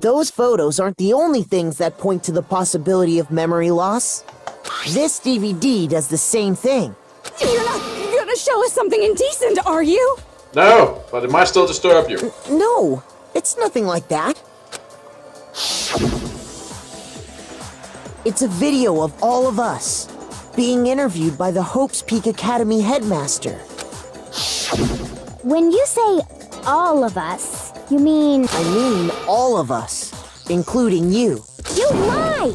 Those photos aren't the only things that point to the possibility of memory loss. This DVD does the same thing. You're not gonna show us something indecent, are you? No, but it might still disturb you. No, it's nothing like that. It's a video of all of us being interviewed by the Hope's Peak Academy headmaster. When you say all of us, you mean... I mean all of us, including you. You lie!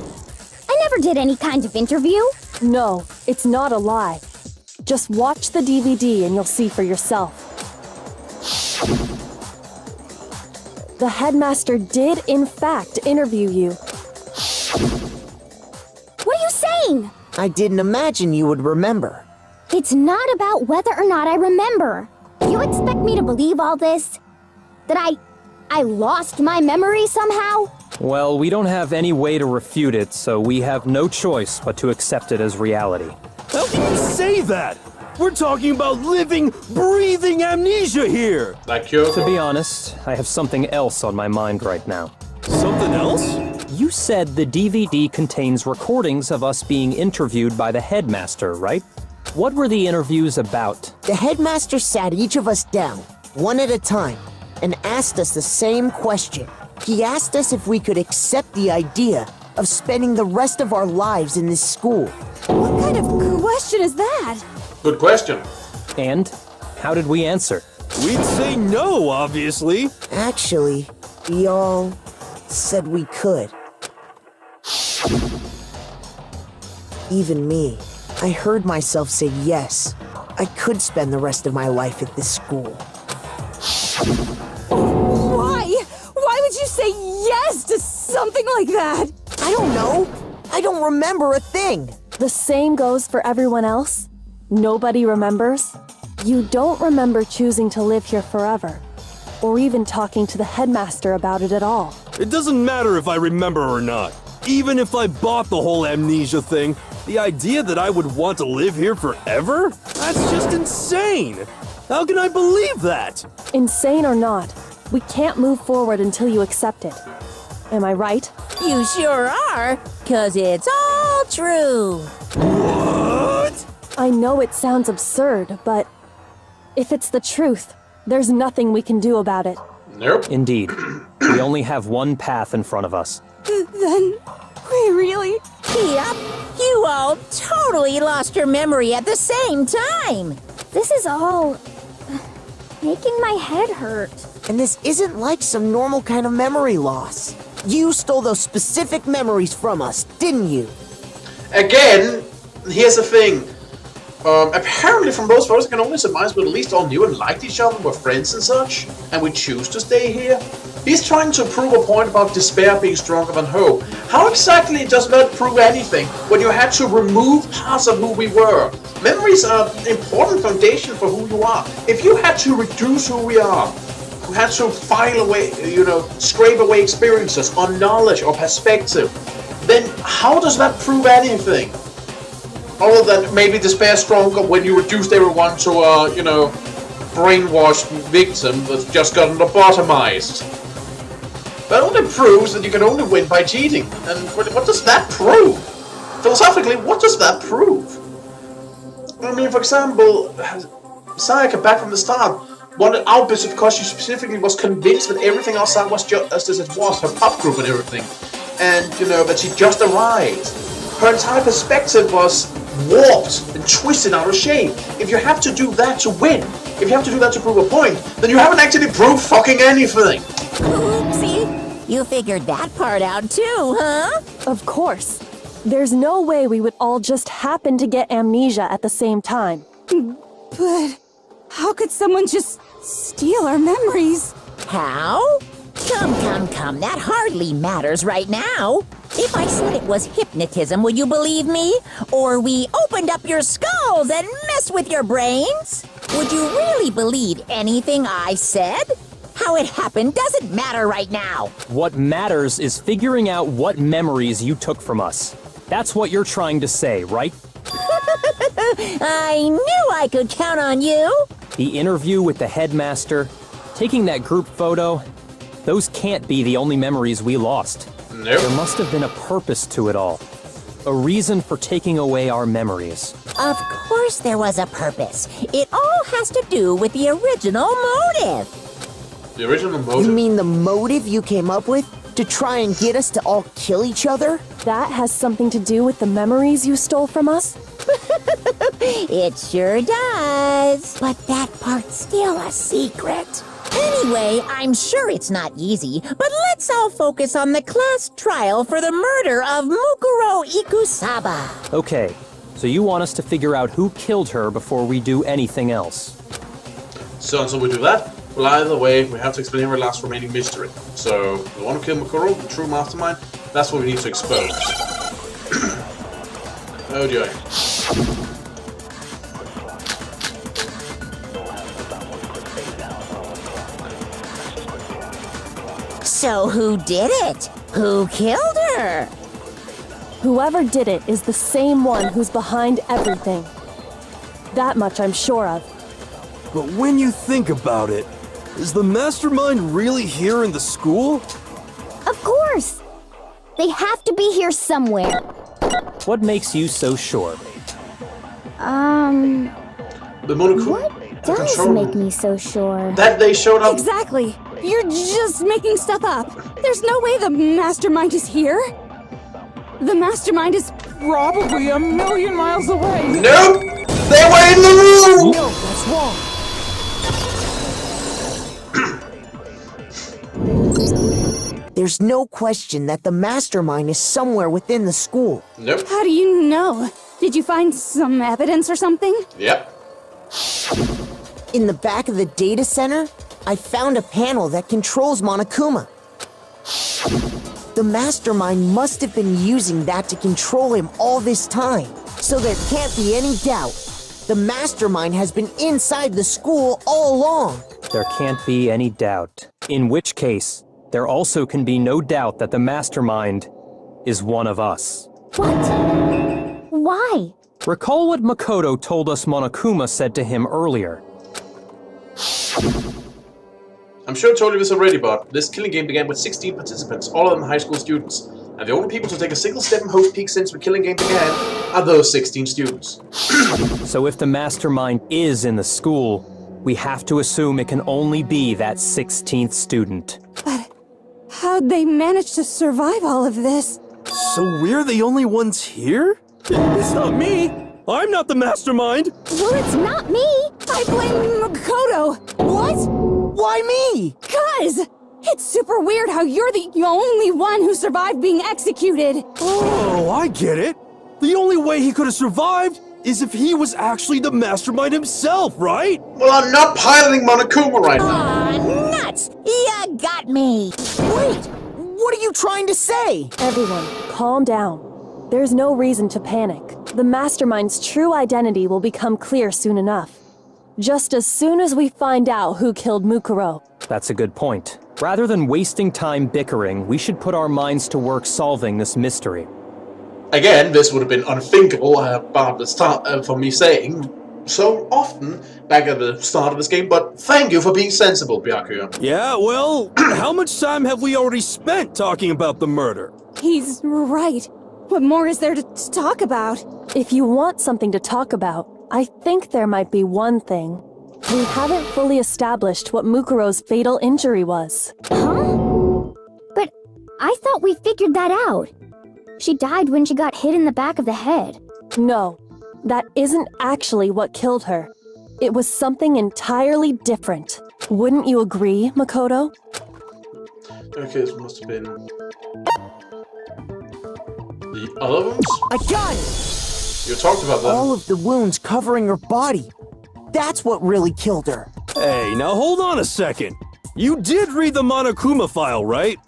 I never did any kind of interview. No, it's not a lie. Just watch the DVD and you'll see for yourself. The headmaster did, in fact, interview you. What are you saying? I didn't imagine you would remember. It's not about whether or not I remember. You expect me to believe all this? That I lost my memory somehow? Well, we don't have any way to refute it, so we have no choice but to accept it as reality. How can you say that? We're talking about living, breathing amnesia here! Like you? To be honest, I have something else on my mind right now. Something else? You said the DVD contains recordings of us being interviewed by the headmaster, right? What were the interviews about? The headmaster sat each of us down, one at a time, and asked us the same question. He asked us if we could accept the idea of spending the rest of our lives in this school. What kind of question is that? Good question. And how did we answer? We'd say no, obviously. Actually, we all said we could. Even me. I heard myself say yes. I could spend the rest of my life at this school. Why? Why would you say yes to something like that? I don't know. I don't remember a thing. The same goes for everyone else. Nobody remembers. You don't remember choosing to live here forever, or even talking to the headmaster about it at all. It doesn't matter if I remember or not. Even if I bought the whole amnesia thing, the idea that I would want to live here forever? That's just insane! How can I believe that? Insane or not, we can't move forward until you accept it. Am I right? You sure are, 'cause it's all true. What? I know it sounds absurd, but if it's the truth, there's nothing we can do about it. Nope. Indeed. We only have one path in front of us. Then, we really... Yep, you all totally lost your memory at the same time. This is all... making my head hurt. And this isn't like some normal kind of memory loss. You stole those specific memories from us, didn't you? Again, here's the thing. Apparently from those photos I can only surmise we at least all knew and liked each other, were friends and such, and we choose to stay here. He's trying to prove a point about despair being stronger than hope. How exactly does that prove anything when you had to remove parts of who we were? Memories are an important foundation for who you are. If you had to reduce who we are, you had to file away, scrape away experiences or knowledge or perspective, then how does that prove anything? Other than maybe despair stronger when you reduced everyone to a, brainwashed victim that's just gotten lobotomized. That only proves that you can only win by cheating. And what does that prove? Philosophically, what does that prove? I mean, for example, Sayaka back from the start wanted out because she specifically was convinced that everything outside was just as it was, her pop group and everything. And, that she just arrived. Her entire perspective was warped and twisted out of shape. If you have to do that to win, if you have to do that to prove a point, then you haven't actually proved fucking anything. Oopsie, you figured that part out too, huh? Of course. There's no way we would all just happen to get amnesia at the same time. But how could someone just steal our memories? How? Come, that hardly matters right now. If I said it was hypnotism, would you believe me? Or we opened up your skulls and messed with your brains? Would you really believe anything I said? How it happened doesn't matter right now. What matters is figuring out what memories you took from us. That's what you're trying to say, right? I knew I could count on you. The interview with the headmaster, taking that group photo, Those can't be the only memories we lost. Nope. There must have been a purpose to it all. A reason for taking away our memories. Of course there was a purpose. It all has to do with the original motive. The original You motive? mean the motive you came up with? To try and get us to all kill each other? That has something to do with the memories you stole from us? It sure does. But that part's still a secret. Anyway, I'm sure it's not easy, but let's all focus on the class trial for the murder of Mukuro Ikusaba. Okay, so you want us to figure out who killed her before we do anything else. So until we do that, well, either way, we have to explain our last remaining mystery. So, the one who killed Mukuro, the true mastermind, that's what we need to expose. Oh joy. So who did it? Who killed her? Whoever did it is the same one who's behind everything. That much I'm sure of. But when you think about it, is the mastermind really here in the school? Of course! They have to be here somewhere. What makes you so sure? The Monokuma. What does make me so sure? That they showed up. Exactly! You're just making stuff up. There's no way the mastermind is here. The mastermind is Probably a million miles away. Nope! They were in the room! No, that's wrong. There's no question that the mastermind is somewhere within the school. Nope. How do you know? Did you find some evidence or something? Yep. In the back of the data center, I found a panel that controls Monokuma. The mastermind must have been using that to control him all this time. So there can't be any doubt. The mastermind has been inside the school all along. There can't be any doubt. In which case, there also can be no doubt that the mastermind is one of us. What? Why? Recall what Makoto told us Monokuma said to him earlier. I'm sure I told you this already, but this killing game began with 16 participants, all of them high school students. And the only people to take a single step in Hope Peak since the killing game began are those 16 students. So if the mastermind is in the school, we have to assume it can only be that 16th student. But how'd they manage to survive all of this? So we're the only ones here? It's not me! I'm not the mastermind! Well, it's not me! I blame Makoto! What? Why me? 'Cause it's super weird how you're the only one who survived being executed. Oh, I get it. The only way he could have survived is if he was actually the mastermind himself, right? Well, I'm not piloting Monokuma right now. Aw, nuts! You got me! Wait, what are you trying to say? Everyone, calm down. There's no reason to panic. The mastermind's true identity will become clear soon enough. Just as soon as we find out who killed Mukuro. That's a good point. Rather than wasting time bickering, we should put our minds to work solving this mystery. Again, this would have been unthinkable about the start for me saying so often back at the start of this game, but thank you for being sensible, Byakuya. Yeah, well, how much time have we already spent talking about the murder? He's right. What more is there to talk about? If you want something to talk about, I think there might be one thing. We haven't fully established what Mukuro's fatal injury was. Huh? But I thought we figured that out. She died when she got hit in the back of the head. No, that isn't actually what killed her. It was something entirely different. Wouldn't you agree, Makoto? Okay, this must have been the other ones? I got it! You talked about them. All of the wounds covering her body. That's what really killed her. Hey, now hold on a second. You did read the Monokuma file, right?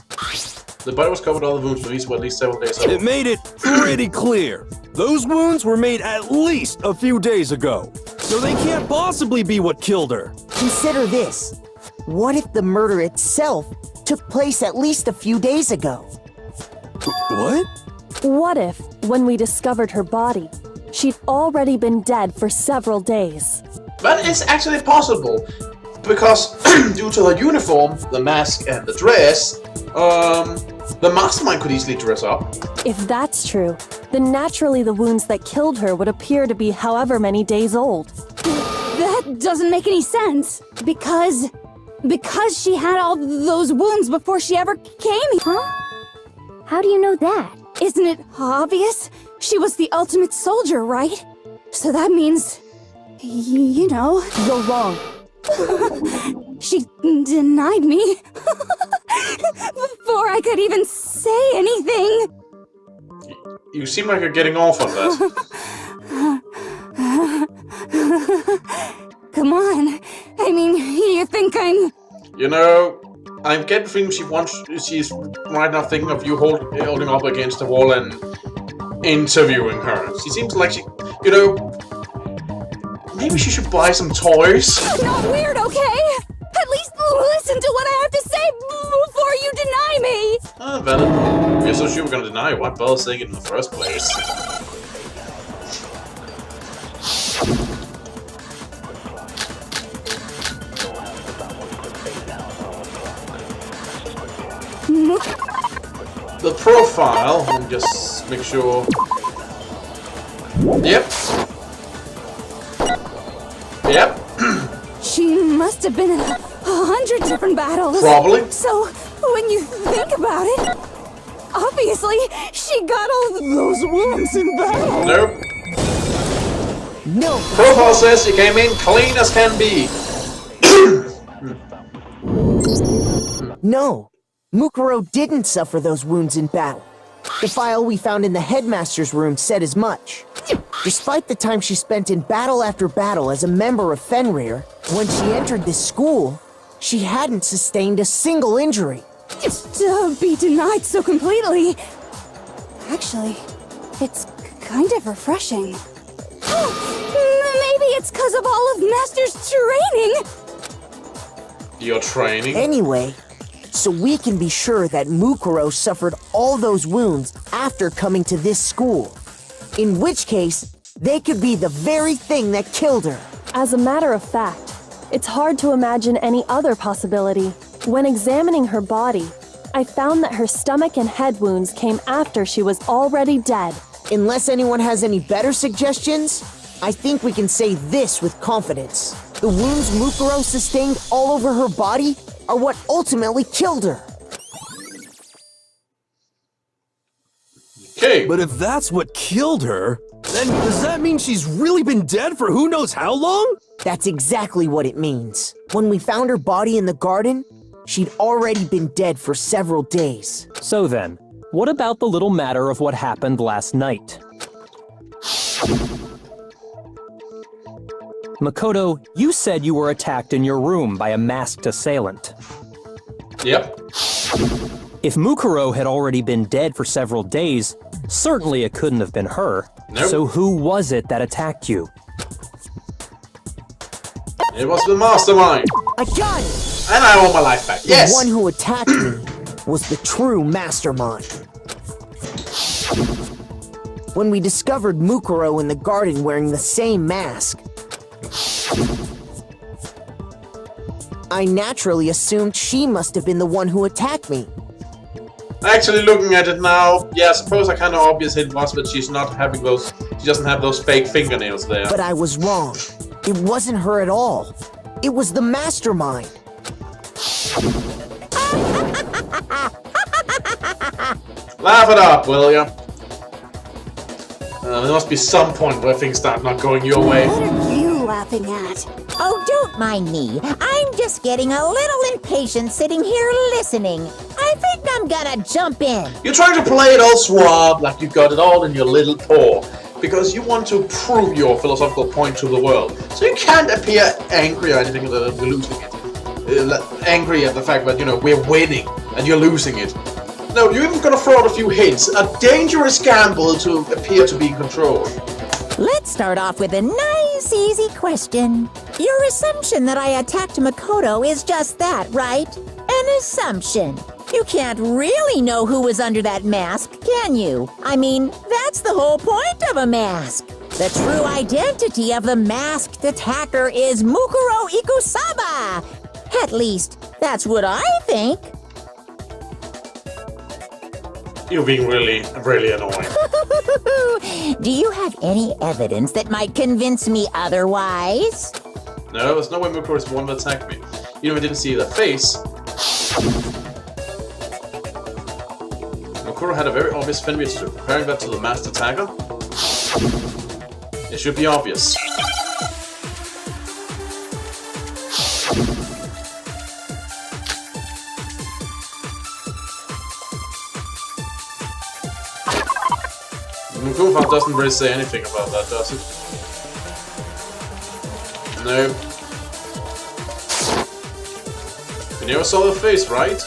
The body was covered with all the wounds released for at least several days ago. It made it pretty clear. Those wounds were made at least a few days ago. So they can't possibly be what killed her. Consider this. What if the murder itself took place at least a few days ago? What? What if, when we discovered her body, she'd already been dead for several days? That is actually possible. because due to her uniform, the mask and the dress, the mastermind could easily dress up. If that's true, then naturally the wounds that killed her would appear to be however many days old. That doesn't make any sense. Because she had all those wounds before she ever came here. Huh? How do you know that? Isn't it obvious? She was the ultimate soldier, right? So that means, you know. You're wrong. She denied me before I could even say anything. You seem like you're getting off on that. Come on. I mean, you think I'm... You know, I'm getting the feeling she's right now thinking of you holding up against the wall and interviewing her. She seems like she, you know, maybe she should buy some toys. I'm not weird, okay? At least listen to what I have to say before you deny me. Well, if you're so sure we're gonna deny it, why bother saying it in the first place? The profile, let me just make sure. Yep. Yep. She must have been in 100 different battles. Probably. So, when you think about it, obviously, she got all those wounds in battle. Nope. No. Profile says she came in clean as can be. No. Mukuro didn't suffer those wounds in battle. The file we found in the headmaster's room said as much. Despite the time she spent in battle after battle as a member of Fenrir, when she entered this school, she hadn't sustained a single injury. To be denied so completely. Actually, it's kind of refreshing. Maybe it's because of all of Master's training. Your training? Anyway, so we can be sure that Mukuro suffered all those wounds after coming to this school. In which case, they could be the very thing that killed her. As a matter of fact, it's hard to imagine any other possibility. When examining her body, I found that her stomach and head wounds came after she was already dead. Unless anyone has any better suggestions, I think we can say this with confidence. The wounds Mukuro sustained all over her body are what ultimately killed her. Okay. But if that's what killed her, then does that mean she's really been dead for who knows how long? That's exactly what it means. When we found her body in the garden, she'd already been dead for several days. So then, what about the little matter of what happened last night? Makoto, you said you were attacked in your room by a masked assailant. Yep. If Mukuro had already been dead for several days, certainly it couldn't have been her. Nope. So who was it that attacked you? It was the mastermind. I got it! And I want my life back. Yes! The one who attacked me was the true mastermind. When we discovered Mukuro in the garden wearing the same mask, I naturally assumed she must have been the one who attacked me. Actually, looking at it now, yeah, I suppose a kind of obvious hint was that she's not having those. She doesn't have those fake fingernails there. But I was wrong. It wasn't her at all. It was the mastermind. Laugh it up, will ya? There must be some point where things start not going your way. What are you laughing at? Oh, don't mind me. I'm just getting a little impatient sitting here listening. I think I'm gonna jump in. You're trying to play it all suave, like you got it all in your little paw, because you want to prove your philosophical point to the world. So you can't appear angry or anything that we're losing it. Angry at the fact that, you know, we're winning and you're losing it. No, you're even gonna throw out a few hints. A dangerous gamble to appear to be in control. Let's start off with a nice, easy question. Your assumption that I attacked Makoto is just that, right? An assumption. You can't really know who was under that mask, can you? I mean, that's the whole point of a mask. The true identity of the masked attacker is Mukuro Ikusaba. At least, that's what I think. You're being really, really annoying. Do you have any evidence that might convince me otherwise? No, there's no way Mukuro is the one that attacked me. You know, I didn't see the face. Mukuro had a very obvious Fenrir suit. Comparing that to the masked attacker, it should be obvious. Mukuro doesn't really say anything about that, does it? No. You never saw the face, right?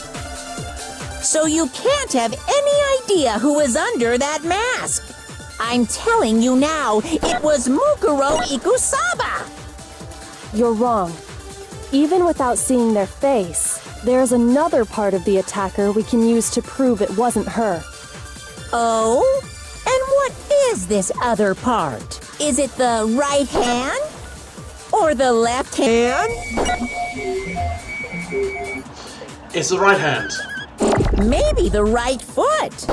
So you can't have any idea who was under that mask. I'm telling you now, it was Mukuro Ikusaba. You're wrong. Even without seeing their face, there's another part of the attacker we can use to prove it wasn't her. Oh? And what is this other part? Is it the right hand? Or the left hand? It's the right hand. Maybe the right foot.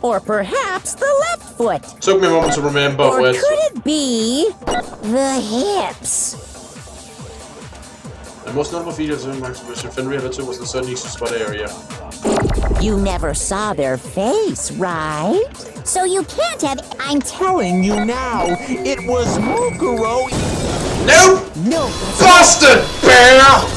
Or perhaps the left foot. Took me a moment to remember. Or Where could it be the hips? the most notable feature of the exhibition Fenrir had was the sunny spot area. You never saw their face, right? So you can't have... I'm telling you now, it was Mukuro. No! No. Bastard bear!